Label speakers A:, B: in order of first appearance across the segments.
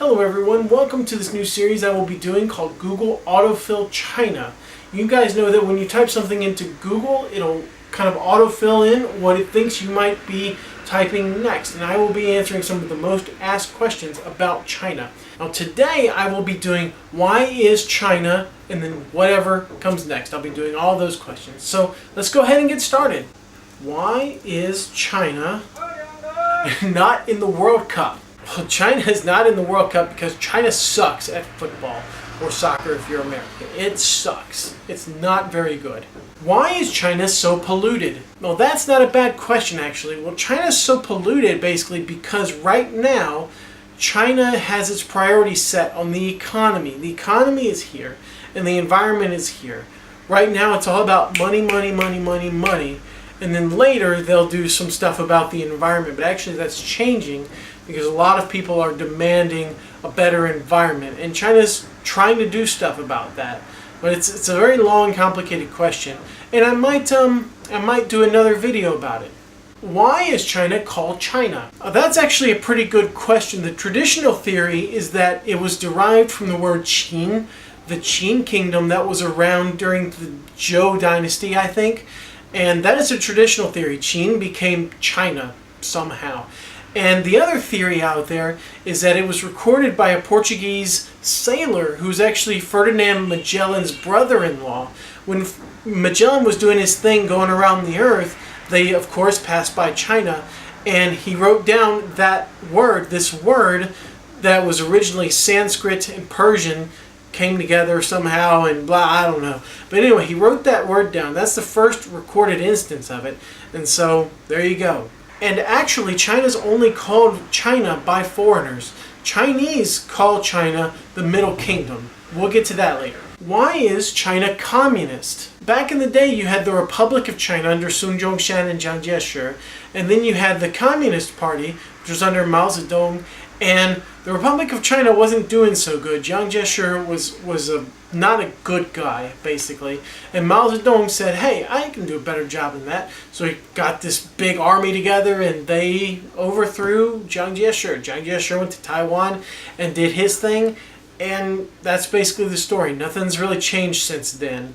A: Hello everyone, welcome to this new series I will be doing called Google Autofill China. You guys know that when you type something into Google, it'll kind of autofill in what it thinks you might be typing next. And I will be answering some of the most asked questions about China. Now today I will be doing why is China and then whatever comes next. I'll be doing all those questions. So let's go ahead and get started. Why is China not in the World Cup? Well, China is not in the World Cup because China sucks at football or soccer if you're American. It sucks. It's not very good. Why is China so polluted? Well, that's not a bad question actually. Well, China is so polluted basically because right now China has its priorities set on the economy. The economy is here and the environment is here. Right now it's all about money, money, money, money, money. And then later they'll do some stuff about the environment. But actually that's changing because a lot of people are demanding a better environment. And China's trying to do stuff about that. But it's a very long, complicated question. And I might do another video about it. Why is China called China? That's actually a pretty good question. The traditional theory is that it was derived from the word Qin, the Qin kingdom that was around during the Zhou dynasty, I think. And that is a traditional theory. Qin became China somehow. And the other theory out there is that it was recorded by a Portuguese sailor who's actually Ferdinand Magellan's brother-in-law. When Magellan was doing his thing going around the earth, they of course passed by China, and he wrote down that word, this word that was originally Sanskrit and Persian, came together somehow and blah, I don't know. But anyway, he wrote that word down. That's the first recorded instance of it. And so there you go. And actually, China's only called China by foreigners. Chinese call China the Middle Kingdom. We'll get to that later. Why is China communist? Back in the day, you had the Republic of China under Sun Yat-sen and Jiang Jieshi, and then you had the Communist Party, which was under Mao Zedong, and the Republic of China wasn't doing so good. Jiang Jieshi was not a good guy, basically. And Mao Zedong said, hey, I can do a better job than that. So he got this big army together and they overthrew Jiang Jieshi. Jiang Jieshi went to Taiwan and did his thing. And that's basically the story. Nothing's really changed since then,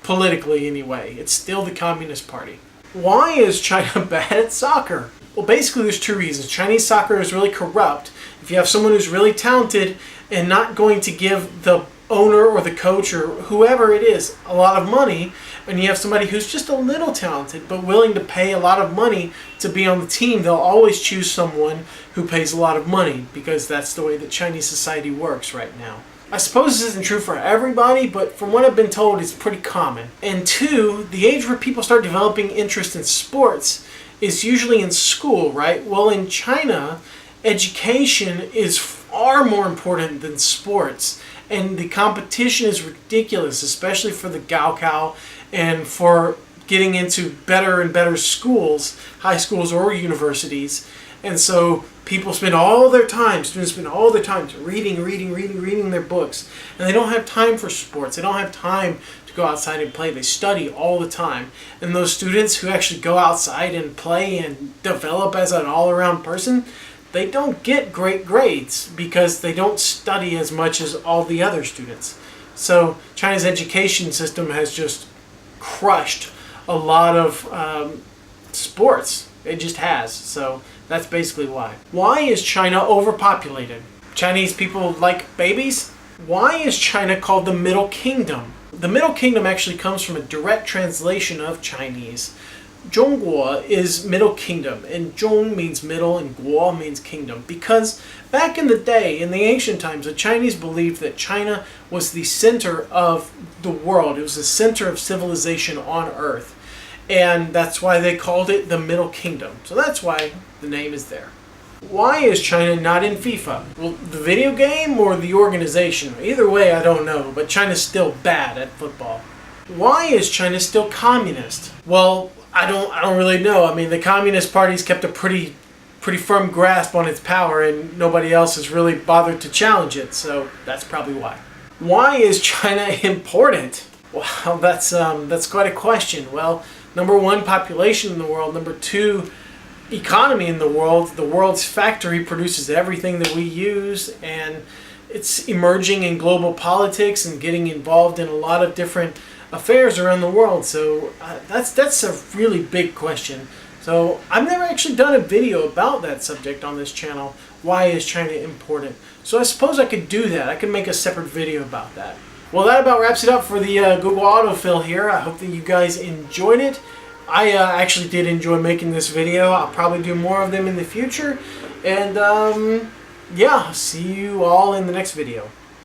A: politically anyway. It's still the Communist Party. Why is China bad at soccer? Well, basically there's two reasons. Chinese soccer is really corrupt. If you have someone who's really talented and not going to give the owner or the coach or whoever it is a lot of money, and you have somebody who's just a little talented but willing to pay a lot of money to be on the team, they'll always choose someone who pays a lot of money because that's the way that Chinese society works right now. I suppose this isn't true for everybody, but from what I've been told, it's pretty common. And two, the age where people start developing interest in sports is usually in school, right? Well, in China, education is far more important than sports. And the competition is ridiculous, especially for the Gaokao and for getting into better and better schools, high schools or universities. And so people spend all their time, students spend all their time reading their books. And they don't have time for sports. They don't have time to go outside and play. They study all the time. And those students who actually go outside and play and develop as an all-around person, they don't get great grades because they don't study as much as all the other students. So China's education system has just crushed a lot of sports. It just has. So that's basically why. Why is China overpopulated? Chinese people like babies? Why is China called the Middle Kingdom? The Middle Kingdom actually comes from a direct translation of Chinese. Zhongguo is Middle Kingdom, and Zhong means middle and Guo means kingdom, because back in the day, in the ancient times, the Chinese believed that China was the center of the world. It was the center of civilization on Earth, and that's why they called it the Middle Kingdom. So that's why the name is there. Why is China not in FIFA? Well, the video game or the organization? Either way, I don't know, but China's still bad at football. Why is China still communist? Well, I don't really know. I mean, the Communist Party's kept a pretty firm grasp on its power, and nobody else has really bothered to challenge it. So that's probably why. Why is China important? Well, that's quite a question. Well, number one, population in the world. Number two, economy in the world. The world's factory produces everything that we use, and it's emerging in global politics and getting involved in a lot of different affairs around the world. So that's a really big question. So I've never actually done a video about that subject on this channel. Why is China important? So I suppose I could do that. I could make a separate video about that. Well, that about wraps it up for the Google autofill here. I hope that you guys enjoyed it. I actually did enjoy making this video. I'll probably do more of them in the future. And yeah, see you all in the next video.